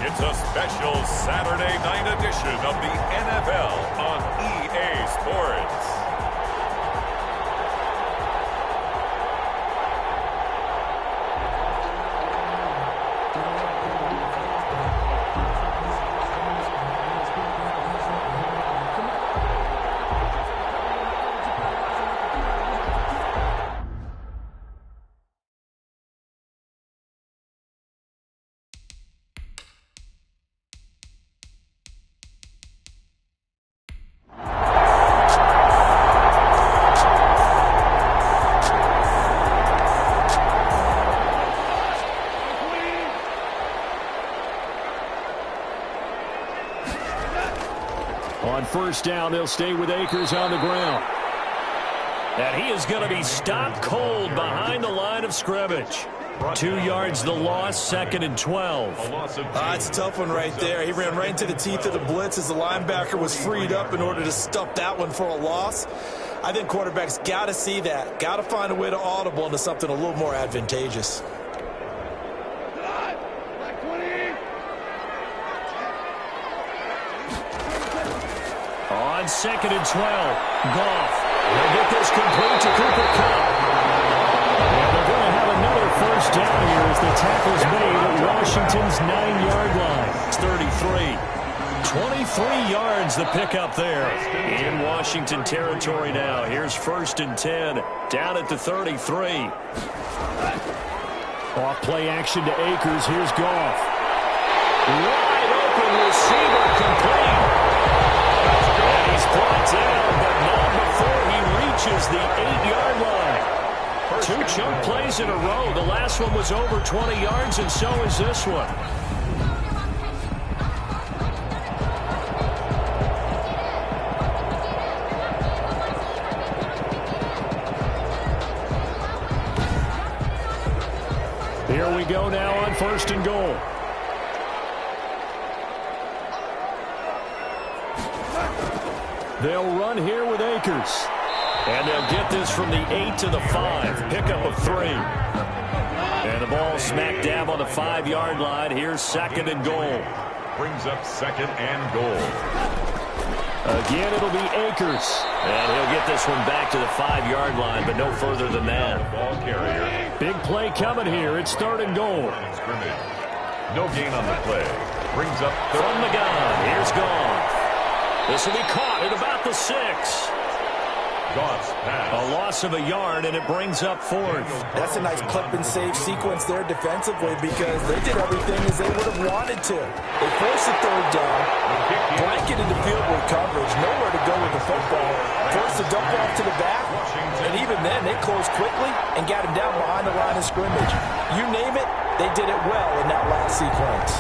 It's a special Saturday night edition of the NFL on EA Sports. On first down, they'll stay with Akers on the ground. And he is going to be stopped cold behind the line of scrimmage. 2 yards the loss, 2nd and 12. It's a tough one right there. He ran right into the teeth of the blitz as the linebacker was freed up in order to stuff that one for a loss. I think quarterbacks got to see that. Got to find a way to audible into something a little more advantageous. On 2nd and 12, Goff will get this complete to Cooper Kupp. And they're going to have another first down here as the tackle's made at Washington's 9-yard line. It's 33. 23 yards the pickup there in Washington territory now. Here's 1st and 10 down at the 33. Off play action to Akers. Here's Goff. Wide open receiver complete. He's brought down, but not before he reaches the 8-yard line. 2 chunk plays in a row. The last one was over 20 yards, and so is this one. Here we go now on 1st and goal. They'll run here with Akers. And they'll get this from the 8 to the 5. Pickup of 3. And the ball smack dab on the 5-yard line. Here's 2nd and goal. Brings up 2nd and goal. Again, it'll be Akers. And he'll get this one back to the 5-yard line, but no further than that. Ball carrier. Big play coming here. It's 3rd and goal. Scrimmage. No gain on the play. Brings up from the gun. Here's Goff. This will be caught at about the 6. Goff's pass. A loss of a yard, and it brings up 4th. That's a nice clip and save sequence there defensively because they did everything as they would have wanted to. They forced the 3rd down, blanketed the field with coverage, nowhere to go with the football, forced the dump off to the back, and even then they closed quickly and got him down behind the line of scrimmage. You name it, they did it well in that last sequence.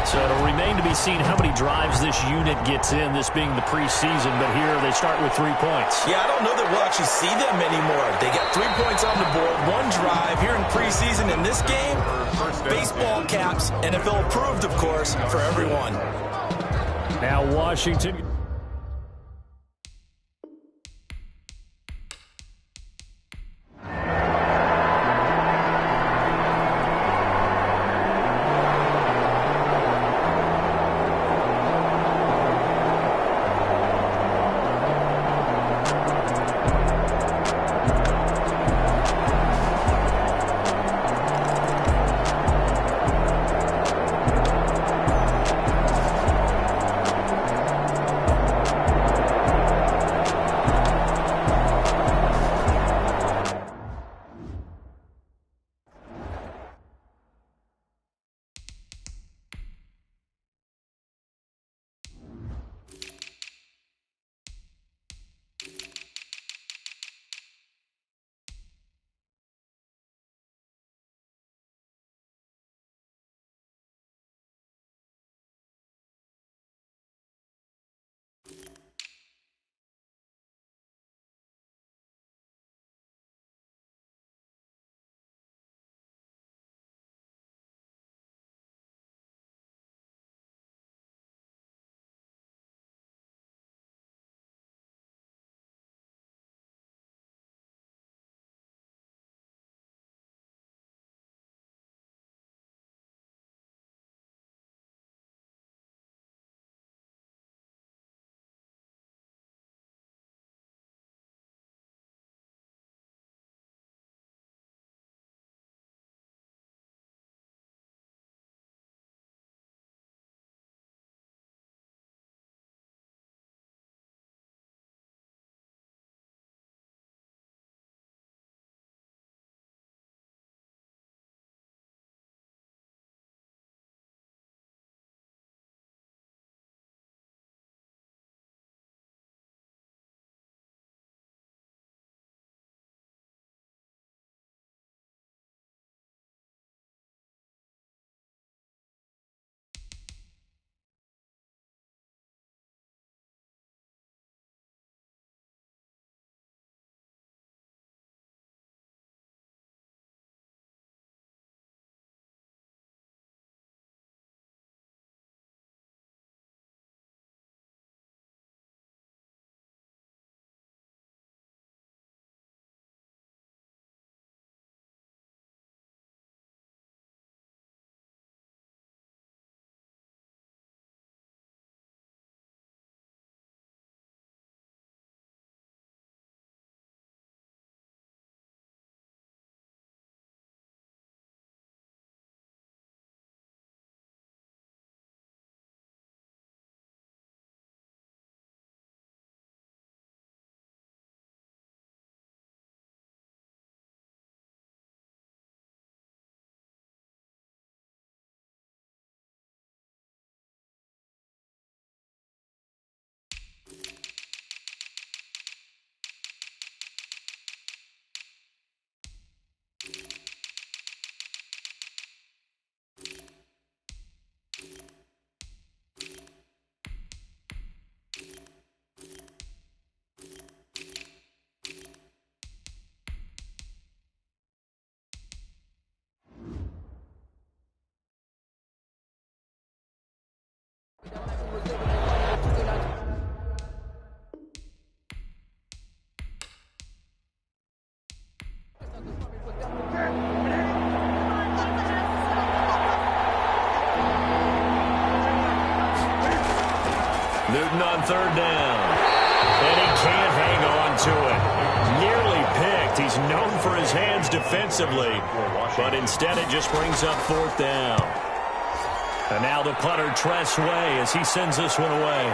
So it'll remain to be seen how many drives this unit gets in, this being the preseason, but here they start with 3 points. Yeah, I don't know that we'll actually see them anymore. They got 3 points on the board, 1 drive here in preseason. In this game, baseball caps, NFL approved, of course, for everyone. Now Washington. Newton on third down. And he can't hang on to it. Nearly picked. He's known for his hands defensively. But instead it just brings up fourth down. And now the punter, Tress Way, as he sends this one away.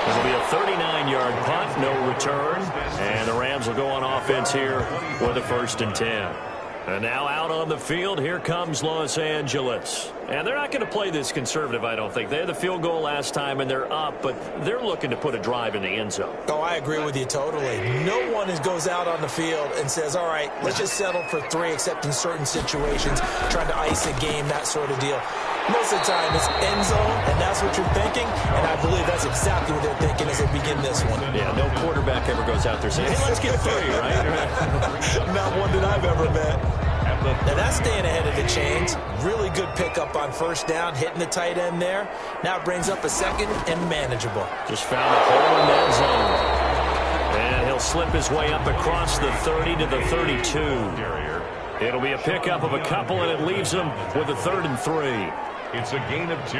It'll be a 39-yard punt, no return. And the Rams will go on offense here with a 1st and 10. And now out on the field, here comes Los Angeles. And they're not going to play this conservative, I don't think. They had the field goal last time, and they're up, but they're looking to put a drive in the end zone. Oh, I agree with you totally. No one goes out on the field and says, all right, let's just settle for 3, except in certain situations, trying to ice a game, that sort of deal. Most of the time, it's end zone, and that's what you're thinking, and I believe that's exactly what they're thinking as they begin this one. Yeah, no quarterback ever goes out there saying, hey, let's get 3, right? Not one that I've ever met. Now that's staying ahead of the chains. Really good pickup on 1st down, hitting the tight end there. Now it brings up a 2nd and manageable. Just found a hole in that zone. And he'll slip his way up across the 30 to the 32. It'll be a pickup of a couple, and it leaves him with a 3rd and 3. It's a gain of 2.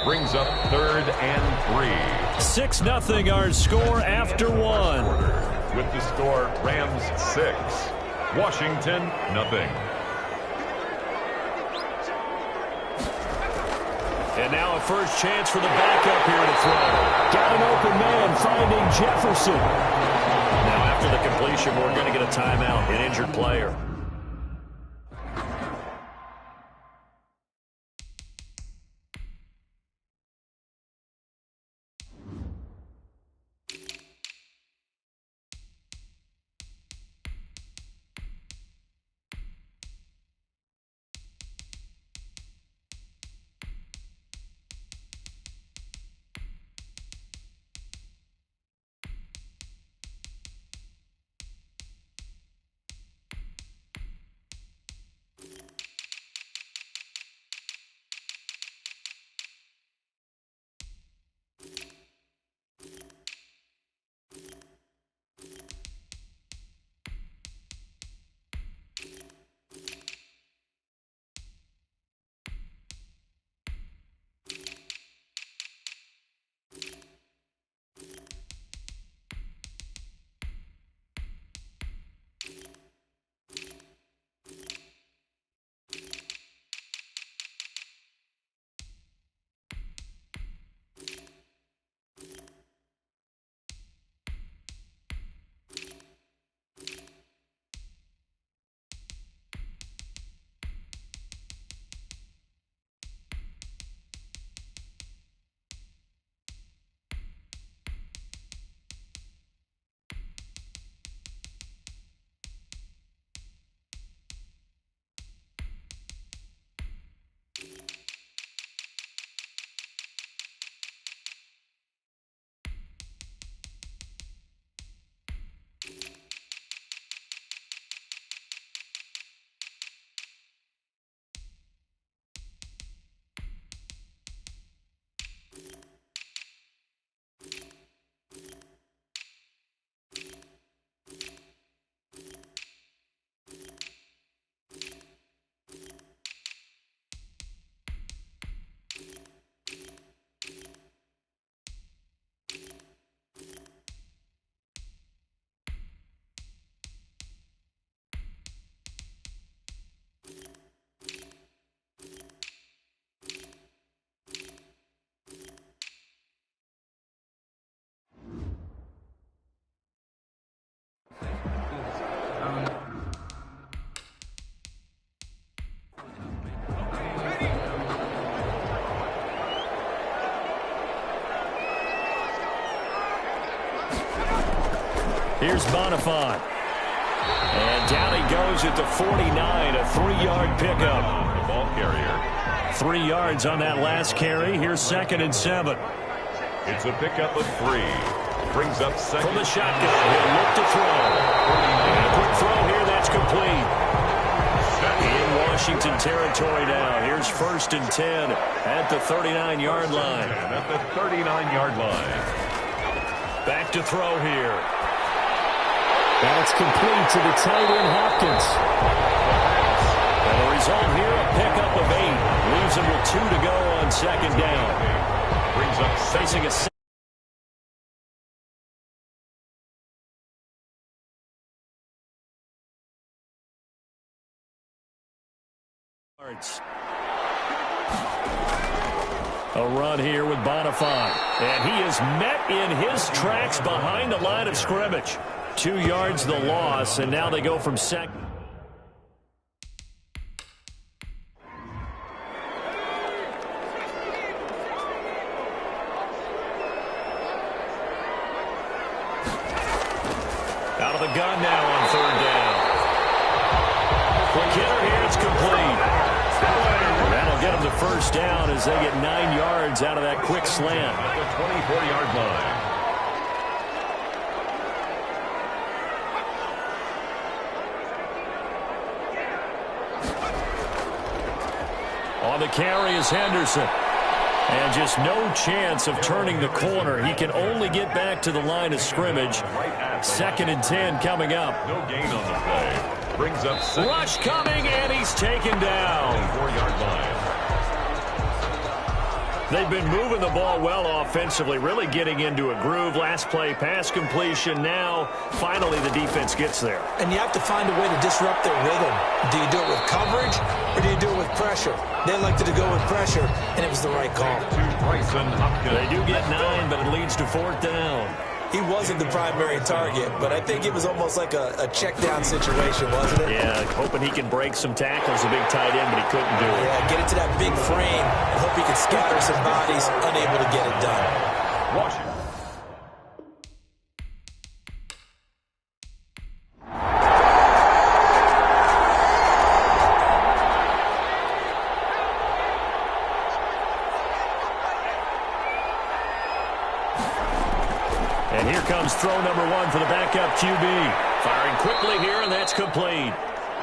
Brings up 3rd and 3. 6-0 our score after 1. With the score, Rams 6. Washington, nothing. And now a first chance for the backup here to throw. Got an open man finding Jefferson. Now after the completion, we're going to get a timeout, an injured player. Here's Bonifant. And down he goes at the 49, a 3-yard pickup. The ball carrier. 3 yards on that last carry. Here's 2nd and 7. It's a pickup of 3. Brings up 2nd. From the shotgun, he'll look to throw. And a quick throw here, that's complete. In Washington territory now. Here's 1st and 10 at the 39-yard line. At the 39-yard line. Back to throw here. That's complete to the tight end, Hopkins. And the result here, a pickup of 8. Leaves him with 2 to go on 2nd down. facing a A run here with Bonifant. And he is met in his tracks behind the line of scrimmage. 2 yards the loss, and now they go from second. Out of the gun now on 3rd down. Quick hitter here, it's complete. That'll get them the 1st down as they get 9 yards out of that quick slant. At the 24-yard line. On the carry is Henderson. And just no chance of turning the corner. He can only get back to the line of scrimmage. 2nd and 10 coming up. No gain on the play. Brings up second. Rush coming, and he's taken down. 4-yard line. They've been moving the ball well offensively, really getting into a groove. Last play, pass completion. Now, finally, the defense gets there. And you have to find a way to disrupt their rhythm. Do you do it with coverage, or do you do it with pressure? They elected to go with pressure, and it was the right call. To Bryson Hopkins. They do get 9, but it leads to 4th down. He wasn't the primary target, but I think it was almost like a check-down situation, wasn't it? Yeah, hoping he can break some tackles, a big tight end, but he couldn't do it. Yeah, get into that big frame and hope he could scatter some bodies, unable to get it done. Washington. And here comes throw number 1 for the backup QB. Firing quickly here, and that's complete.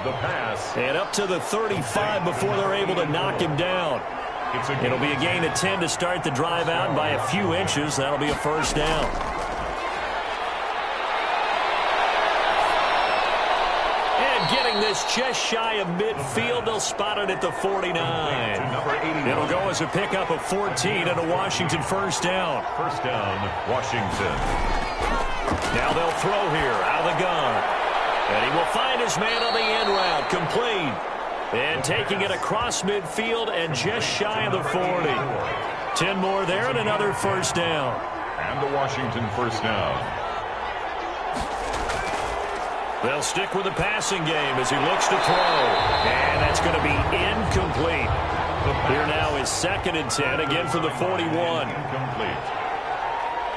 The pass. And up to the 35 before they're able to knock him down. It'll be a gain of 10 to start the drive out, and by a few inches, that'll be a 1st down. And getting this just shy of midfield, they'll spot it at the 49. It'll go as a pickup of 14 and a Washington 1st down. 1st down, Washington. Now they'll throw here out of the gun. And he will find his man on the end route, complete. And taking it across midfield and just shy of the 40. 10 more there and another 1st down. And the Washington 1st down. They'll stick with the passing game as he looks to throw. And that's going to be incomplete. Here now is 2nd and 10, again for the 41. Incomplete.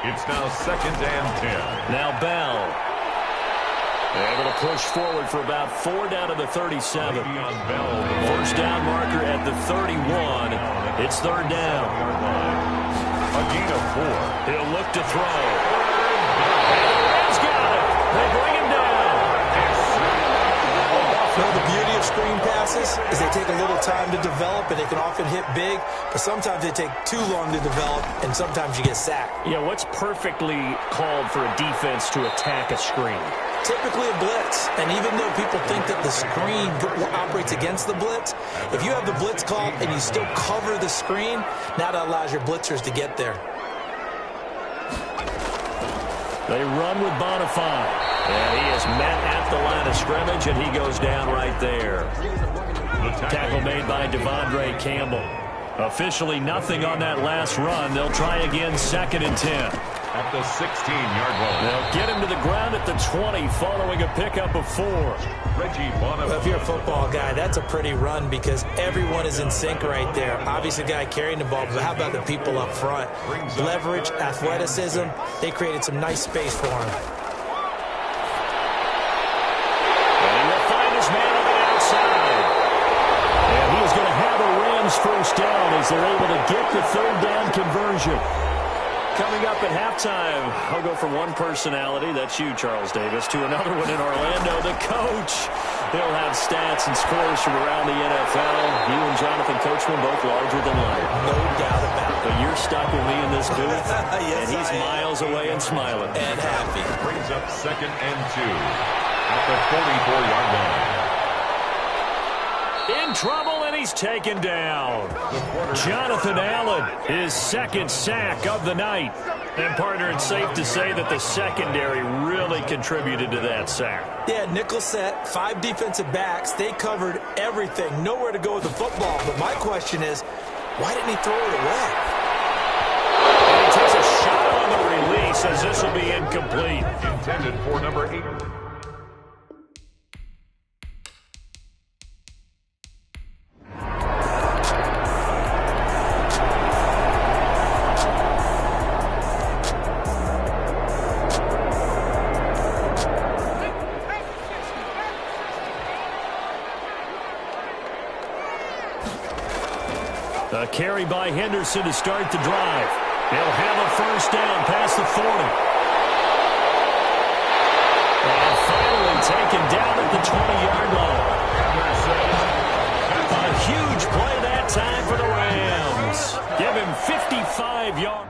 It's now 2nd and 10. Now Bell. Able to push forward for about 4 down to the 37. 1st down marker at the 31. It's 3rd down. A gain of 4. He'll look to throw. And the Reds got it. They bring him down. You know, the beauty of screen passes is they take a little time to develop, and they can often hit big, but sometimes they take too long to develop, and sometimes you get sacked. Yeah, what's perfectly called for a defense to attack a screen? Typically a blitz, and even though people think that the screen operates against the blitz, if you have the blitz called and you still cover the screen, now that allows your blitzers to get there. They run with Bonifant, and he is met at the line of scrimmage, and he goes down right there. Tackle made by Devondre Campbell. Officially nothing on that last run. They'll try again, 2nd and 10. At the 16-yard line. They'll get him to the ground at the 20 following a pickup of 4. Reggie Bonifant. Well, if you're a football guy, that's a pretty run because everyone is in sync right there. Obviously, the guy carrying the ball, but how about the people up front? Leverage, athleticism, they created some nice space for him. And he will find his man on the outside. And he is going to have a Rams 1st down as they're able to get the 3rd down conversion. Coming up at halftime, I'll go from one personality, that's you, Charles Davis, to another one in Orlando, the coach. He'll have stats and scores from around the NFL. You and Jonathan Coachman both larger than life. No doubt about it. But you're stuck with me in this booth, Yes, and he's miles away and smiling. And happy. Brings up 2nd and 2 at the 44-yard line. In trouble, and he's taken down. Jonathan Allen, his second sack of the night. And, partner, it's safe to say that the secondary really contributed to that sack. Yeah, nickel set, 5 defensive backs. They covered everything. Nowhere to go with the football. But my question is, why didn't he throw it away? And he takes a shot on the release as this will be incomplete. Intended for number 8. A carry by Henderson to start the drive. They'll have a first down past the 40. And finally taken down at the 20-yard line. A huge play that time for the Rams. Give him 55 yards.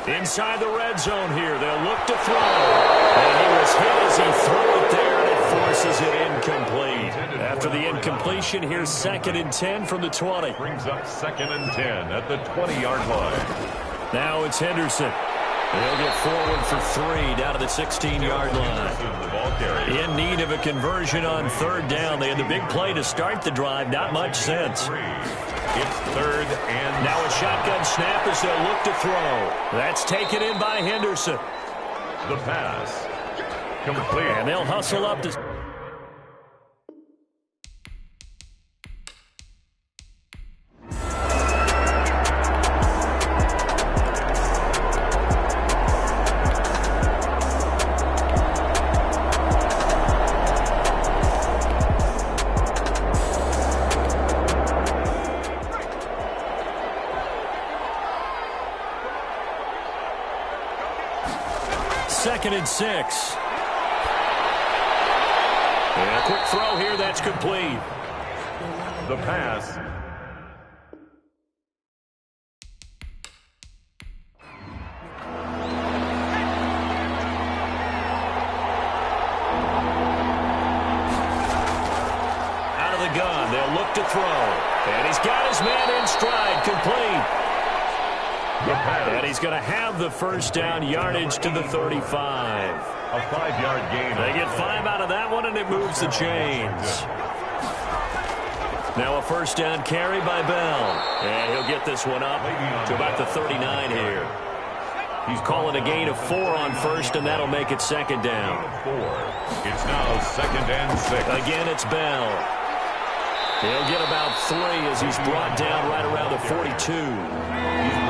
Inside the red zone here, they'll look to throw. And he was hit as he threw it there, and it forces it incomplete. After the incompletion, here's 2nd and 10 from the 20. Brings up 2nd and 10 at the 20-yard line. Now it's Henderson. They'll get forward for 3 down to the 16-yard line. In need of a conversion on 3rd down. They had the big play to start the drive. Not much sense. It's 3rd and now a shotgun snap as they'll look to throw. That's taken in by Henderson. The pass complete. And they'll hustle up to... Second and 6. And a quick throw here, that's complete. The pass. Out of the gun, they'll look to throw. And he's got his man in stride, complete. And he's going to have the first down, yardage to the 35. A 5-yard gain. They get 5 out of that one, and it moves the chains. Now a first down carry by Bell. And he'll get this one up to about the 39 here. He's calling a gain of 4 on first, and that'll make it 2nd down. 4. It's now 2nd and 6. Again, it's Bell. He'll get about 3 as he's brought down right around the 42.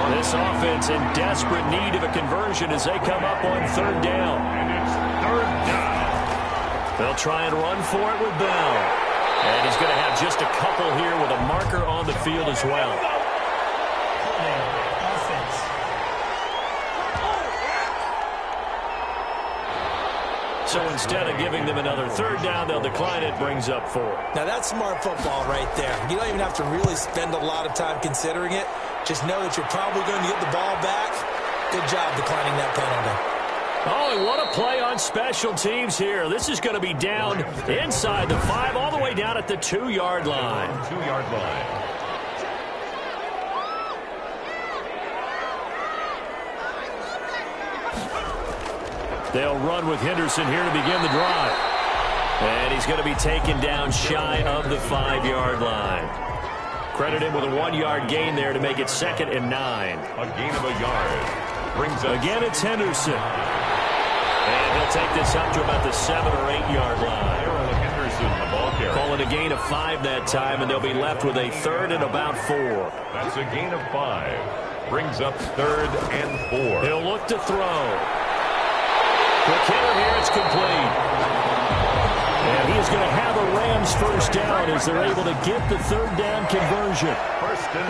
This offense in desperate need of a conversion as they come up on 3rd down. And it's 3rd down. They'll try and run for it with Bell. And he's going to have just a couple here with a marker on the field as well. So instead of giving them another 3rd down, they'll decline it, brings up 4. Now that's smart football right there. You don't even have to really spend a lot of time considering it. Just know that you're probably going to get the ball back. Good job declining that penalty. Oh, and what a play on special teams here. This is going to be down inside the 5, all the way down at the 2-yard line. 2-yard line. They'll run with Henderson here to begin the drive. And he's going to be taken down shy of the 5-yard line. Credit him with a 1-yard gain there to make it 2nd and 9. A gain of a yard. Brings up. Again, it's Henderson. And he'll take this up to about the 7 or 8-yard line. Henderson, the ball carrier. Calling a gain of 5 that time, and they'll be left with a 3rd and about 4. That's a gain of 5. Brings up 3rd and 4. He'll look to throw. Quick hitter here, it's complete. And he is going to have a Rams first down as they're able to get the 3rd down conversion.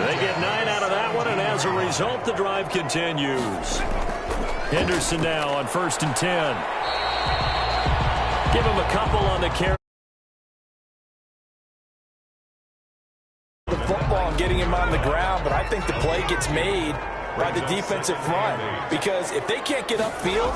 They get 9 out of that one, and as a result, the drive continues. Henderson now on 1st and 10. Give him a couple on the carry. The football and getting him on the ground, but I think the play gets made by the defensive front, because if they can't get upfield,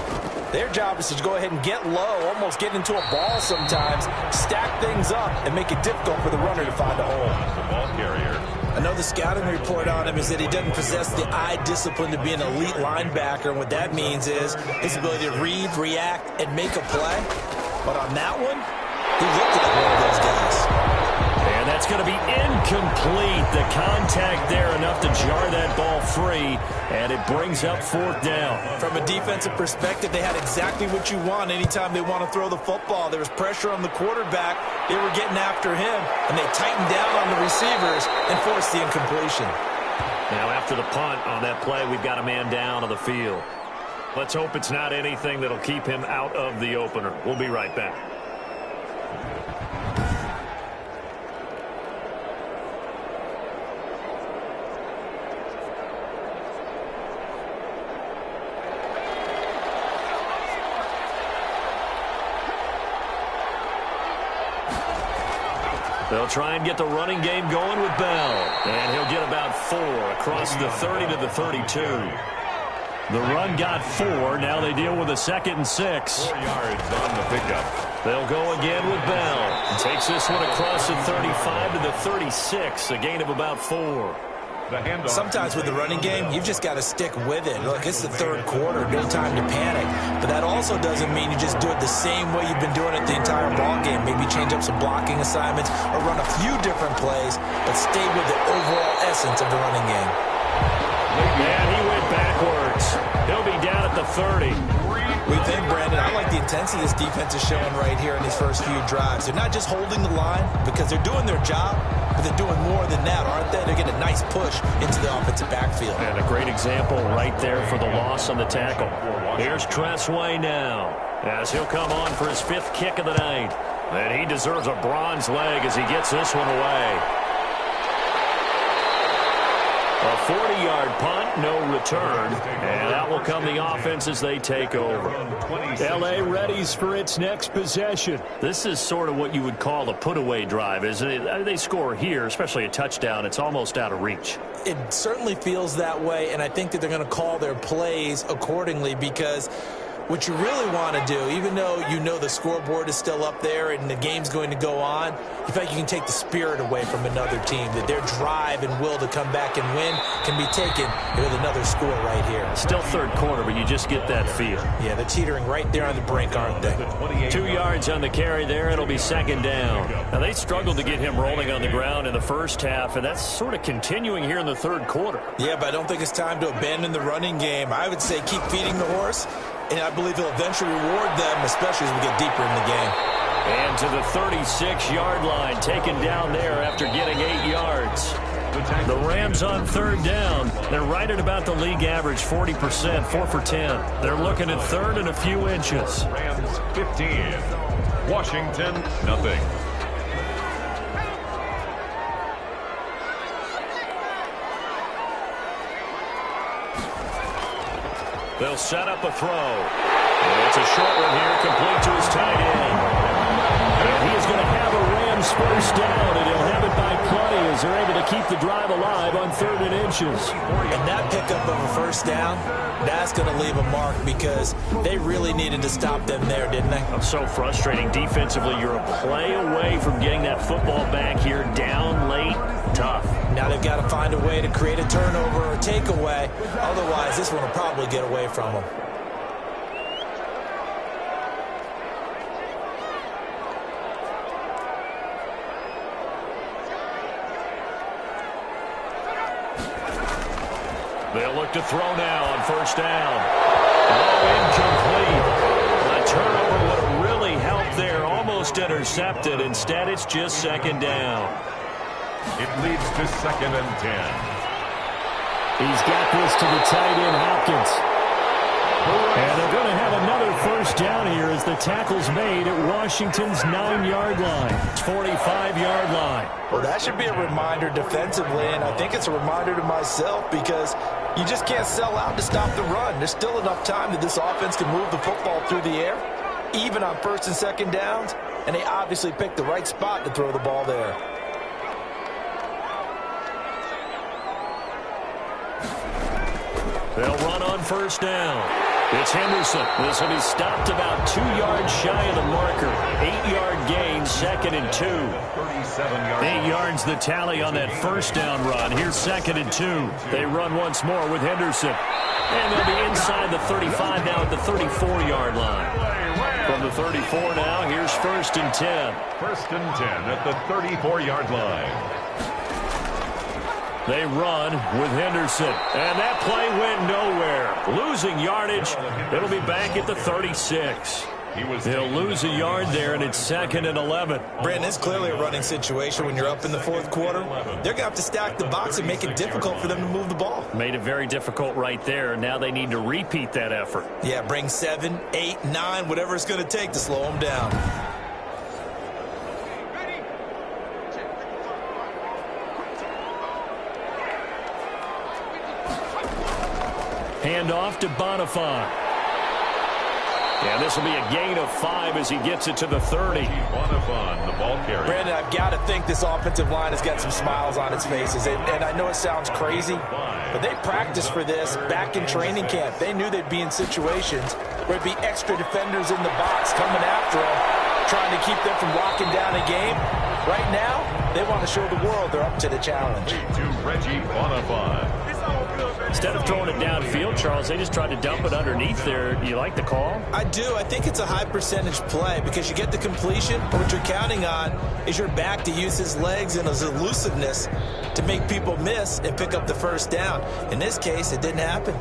their job is to go ahead and get low, almost get into a ball sometimes, stack things up, and make it difficult for the runner to find a hole. The ball carrier. Another scouting report on him is that he doesn't possess the eye discipline to be an elite linebacker, and what that means is his ability to read, react, and make a play. But on that one, he looked like one of those guys. And that's going to be incomplete. The contact there enough to jar that ball free, and it brings up 4th down. From a defensive perspective, they had exactly what you want anytime they want to throw the football. There was pressure on the quarterback. They were getting after him, and they tightened down on the receivers and forced the incompletion. Now after the punt on that play, we've got a man down on the field. Let's hope it's not anything that'll keep him out of the opener. We'll be right back. They'll try and get the running game going with Bell. And he'll get about 4 across the 30 to the 32. The run got 4. Now they deal with a 2nd and 6. 4 yards on the pickup. They'll go again with Bell. He takes this one across the 35 to the 36. A gain of about 4. Sometimes with the running game, you've just got to stick with it. Look, it's the 3rd quarter, no time to panic. But that also doesn't mean you just do it the same way you've been doing it the entire ball game. Maybe change up some blocking assignments or run a few different plays, but stay with the overall essence of the running game. And he went backwards. He'll be down at the 30. We think, Brandon, I like the intensity this defense is showing right here in these first few drives. They're not just holding the line because they're doing their job, but they're doing more than that, aren't they? They're getting a nice push into the offensive backfield. And a great example right there for the loss on the tackle. Here's Tressway now as he'll come on for his 5th kick of the night. And he deserves a bronze leg as he gets this one away. A 40-yard punt, no return, and out will come the offense as they take over. L.A. readies for its next possession. This is sort of what you would call a put-away drive, isn't it? They score here, especially a touchdown. It's almost out of reach. It certainly feels that way, and I think that they're going to call their plays accordingly, because what you really want to do, even though you know the scoreboard is still up there and the game's going to go on, you feel like you can take the spirit away from another team, that their drive and will to come back and win can be taken with another score right here. Still 3rd quarter, but you just get that feel. Yeah, they're teetering right there on the brink, aren't they? 2 yards on the carry there. It'll be 2nd down. Now, they struggled to get him rolling on the ground in the first half, and that's sort of continuing here in the 3rd quarter. Yeah, but I don't think it's time to abandon the running game. I would say keep feeding the horse, and I believe he'll eventually reward them, especially as we get deeper in the game. And to the 36-yard line, taken down there after getting 8 yards. The Rams on 3rd down. They're right at about the league average, 40%, 4 for 10. They're looking at 3rd and a few inches. Rams 15. Washington, nothing. They'll set up a throw. And it's a short one here, complete to his tight end. And he is going to have a Rams 1st down, and he'll have it by plenty as they're able to keep the drive alive on 3rd and inches. And that pickup of a 1st down, that's going to leave a mark, because they really needed to stop them there, didn't they? So frustrating. Defensively, you're a play away from getting that football back here, down late, tough. Now they've got to find a way to create a turnover or takeaway. Otherwise, this one will probably get away from them. They'll look to throw now on 1st down. Oh, incomplete. A turnover would have really helped there. Almost intercepted. Instead, it's just 2nd down. It leads to 2nd and 10. He's got this to the tight end, Hopkins. And they're going to have another 1st down here as the tackle's made at Washington's 9-yard line. 45-yard line. Well, that should be a reminder defensively, and I think it's a reminder to myself, because you just can't sell out to stop the run. There's still enough time that this offense can move the football through the air, even on 1st and 2nd downs, and they obviously picked the right spot to throw the ball there. They'll run on first down. It's Henderson. This will be stopped about 2 yards shy of the marker. 8-yard gain, 2nd and 2. 8 yards the tally on that first down run. Here's 2nd and 2. They run once more with Henderson. And they'll be inside the 35 now at the 34-yard line. From the 34 now, here's 1st and 10. 1st and 10 at the 34-yard line. They run with Henderson. And that play went nowhere. Losing yardage. It'll be back at the 36. They'll lose a yard there, and it's 2nd and 11. Brandon, it's clearly a running situation when you're up in the 4th quarter. They're going to have to stack the box and make it difficult for them to move the ball. Made it very difficult right there. Now they need to repeat that effort. Yeah, bring 7, 8, 9, whatever it's going to take to slow them down. Hand off to Bonifant. Yeah, this will be a gain of 5 as he gets it to the 30. Bonifant, the ball carrier. Brandon, I've got to think this offensive line has got some smiles on its faces. And I know it sounds crazy, but they practiced for this back in training camp. They knew they'd be in situations where it'd be extra defenders in the box coming after them, trying to keep them from locking down a game. Right now, they want to show the world they're up to the challenge. To Reggie Bonifant. Instead of throwing it downfield, Charles, they just tried to dump it underneath there. Do you like the call? I do. I think it's a high percentage play because you get the completion, but what you're counting on is your back to use his legs and his elusiveness to make people miss and pick up the first down. In this case, it didn't happen.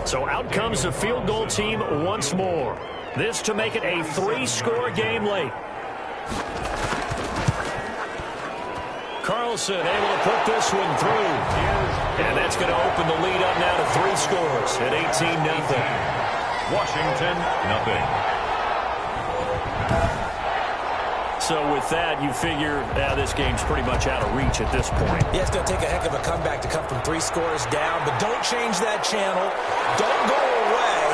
So out comes the field goal team once more. This to make it a 3-score game late. Carlson able to put this one through. And that's going to open the lead up now to 3 scores at 18-0. Washington, nothing. So with that, you figure this game's pretty much out of reach at this point. Yeah, it's going to take a heck of a comeback to come from 3 scores down, but don't change that channel. Don't go away.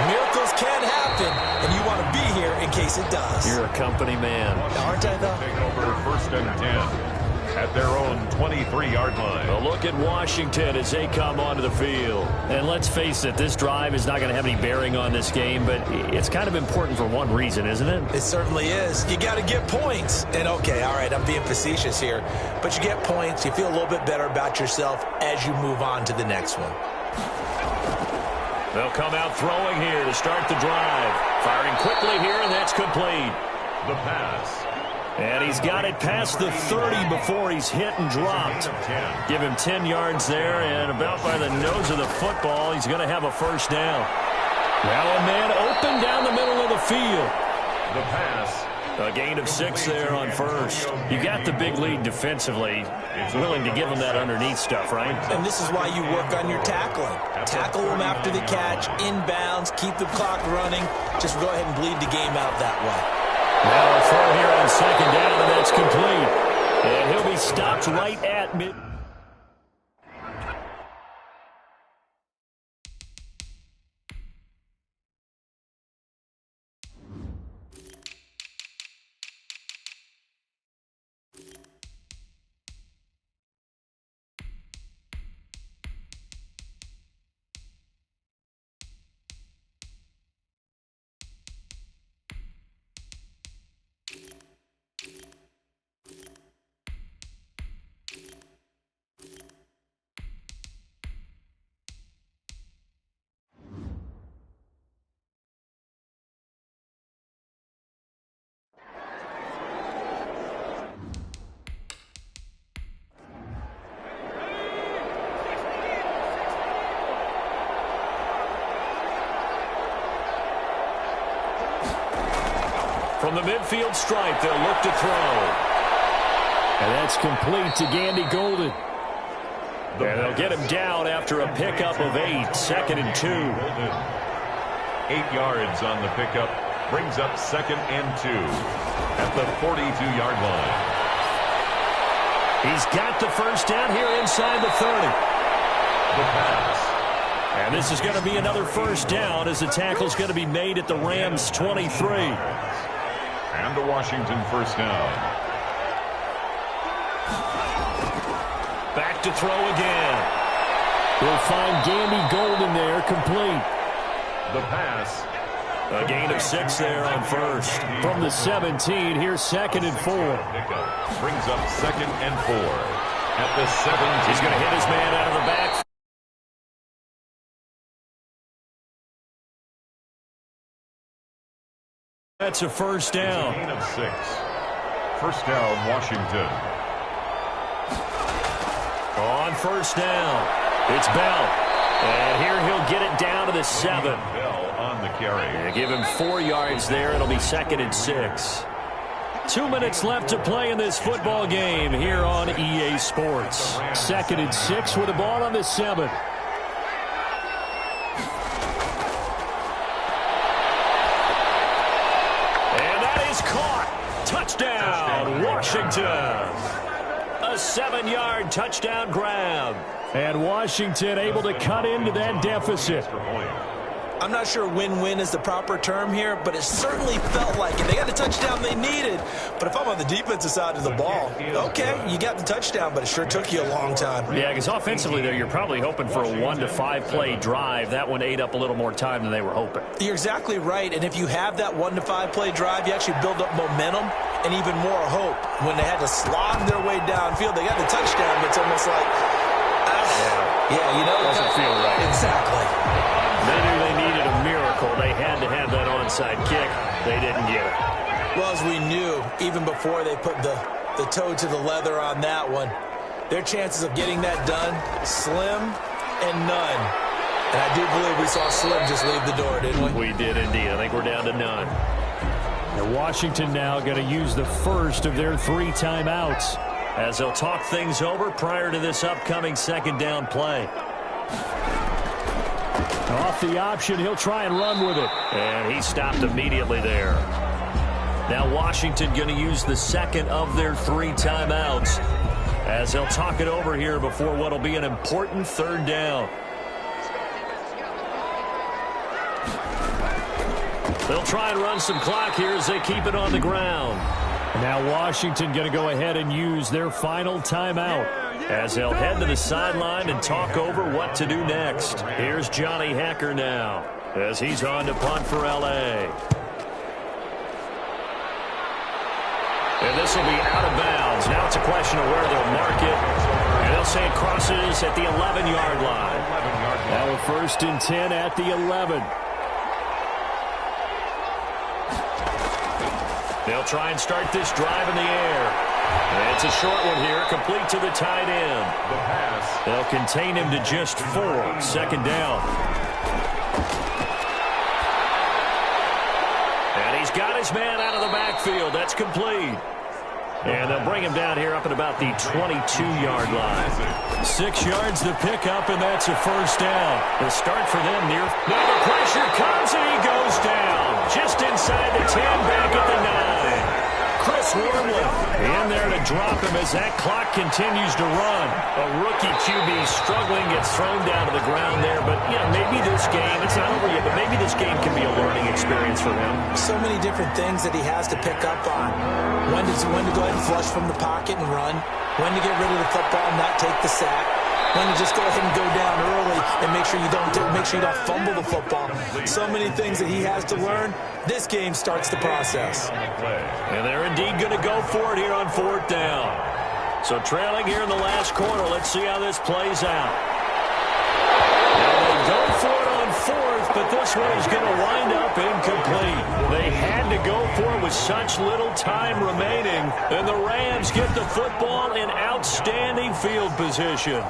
Miracles can happen, and you want to be here in case it does. You're a company man. Aren't I, though? Take over 1st and 10 at their own 23-yard line. A look at Washington as they come onto the field. And let's face it, this drive is not going to have any bearing on this game, but it's kind of important for one reason, isn't it? It certainly is. You got to get points. And, okay, all right, I'm being facetious here, but you get points, you feel a little bit better about yourself as you move on to the next one. They'll come out throwing here to start the drive. Firing quickly here, and that's complete. The pass. And he's got it past the 30 before he's hit and dropped. Give him 10 yards there, and about by the nose of the football, he's going to have a first down. Now a man open down the middle of the field. The pass. A gain of 6 there on first. You got the big lead defensively. Willing to give him that underneath stuff, right? And this is why you work on your tackling. Tackle them after the catch, inbounds, keep the clock running. Just go ahead and bleed the game out that way. Now a throw here on 2nd down, and that's complete. And he'll be stopped right at mid. From the midfield stripe, they'll look to throw. And that's complete to Gandy Golden. And they'll get him down after a pickup of 8, 2nd and 2. 8 yards on the pickup. Brings up 2nd and 2 at the 42-yard line. He's got the first down here inside the 30. The pass. And this is going to be another first down as the tackle's going to be made at the Rams' 23. And a Washington first down. Back back to throw again. He'll find Gandy Golden there, complete. The pass. A gain of 6 there on first. From the 17, here's 2nd and 4. Brings up 2nd and 4. At the 17. He's going to hit his man out of the back. That's a first down. Gain of 6. First down, Washington. On first down, it's Bell. And here he'll get it down to the 7. Bell on the carry. Yeah, give him 4 yards there. It'll be 2nd and 6. 2 minutes left to play in this football game here on EA Sports. 2nd and 6 with the ball on the 7. And that is caught. Touchdown, Washington. A 7-yard touchdown grab. And Washington able to cut into that deficit. I'm not sure win-win is the proper term here, but it certainly felt like it. They got the touchdown they needed. But if I'm on the defensive side of the ball, okay, you got the touchdown, but it sure took you a long time. Yeah, because offensively there, you're probably hoping for a 1 to 5 play drive. That one ate up a little more time than they were hoping. You're exactly right. And if you have that 1 to 5 play drive, you actually build up momentum and even more hope. When they had to slog their way downfield, they got the touchdown, but it's almost like, yeah, you know, doesn't feel right. Exactly. They knew they needed a miracle. They had to have that onside kick. They didn't get it. Well, as we knew, even before they put the toe to the leather on that one, their chances of getting that done, slim and none. And I do believe we saw Slim just leave the door, didn't we? We did indeed. I think we're down to none. And Washington now going to use the first of their 3 timeouts as they'll talk things over prior to this upcoming 2nd down play. Off the option, he'll try and run with it. And he stopped immediately there. Now Washington going to use the 2nd of their 3 timeouts as they'll talk it over here before what will be an important 3rd down. They'll try and run some clock here as they keep it on the ground. Now Washington going to go ahead and use their final timeout as they'll head to the sideline and talk over what to do next. Here's Johnny Hacker now as he's on to punt for L.A. And this will be out of bounds. Now it's a question of where they'll mark it. And they'll say it crosses at the 11-yard line. Now a 1st and 10 at the 11. They'll try and start this drive in the air. And it's a short one here, complete to the tight end. They'll contain him to just 4. 2nd down. And he's got his man out of the backfield. That's complete. And they'll bring him down here up at about the 22-yard line. 6 yards the pickup, and that's a 1st down. The start for them near. Now the pressure comes, and he goes down. Just inside the 10, back at the 9. Chris Wormley in there to drop him as that clock continues to run. A rookie QB struggling, gets thrown down to the ground there. But, you know, maybe this game, it's not over yet, but maybe this game can be a learning experience for him. So many different things that he has to pick up on. When to go ahead and flush from the pocket and run. When to get rid of the football and not take the sack. When to just go ahead and go down early and make sure you don't fumble the football. So many things that he has to learn. This game starts the process. And they're indeed going to go for it here on 4th down. So trailing here in the last quarter. Let's see how this plays out. Now they go for it on 4th, but this one is going to wind up incomplete. They had to go for it with such little time remaining. And the Rams get the football in outstanding field position.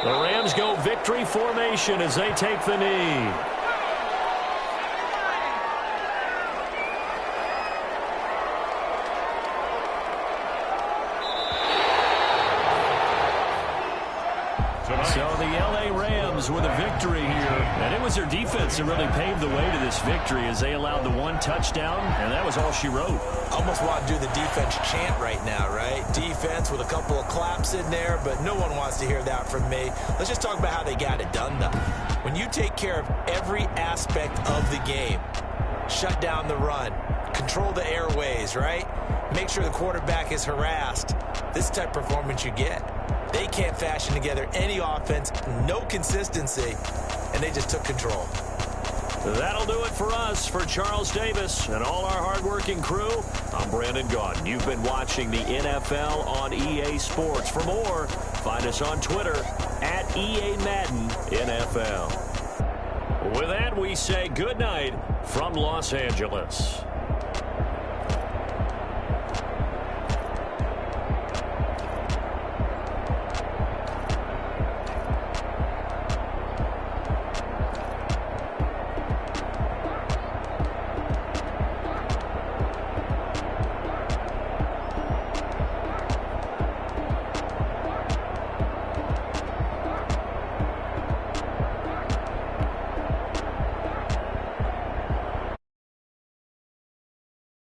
The Rams go victory formation as they take the knee. So the L.A. Rams with a victory here. And it was their defense that really paved the way to this victory as they allowed the 1 touchdown, and that was all she wrote. Almost want to do the defense chant right now, right? Defense with a couple of claps in there, but no one wants to hear that from me. Let's just talk about how they got it done, though. When you take care of every aspect of the game, shut down the run, control the airways, right? Make sure the quarterback is harassed. This type of performance you get. They can't fashion together any offense, no consistency, and they just took control. That'll do it for us. For Charles Davis and all our hardworking crew, I'm Brandon Gaudin. You've been watching the NFL on EA Sports. For more, find us on Twitter at EA Madden NFL. With that, we say good night from Los Angeles.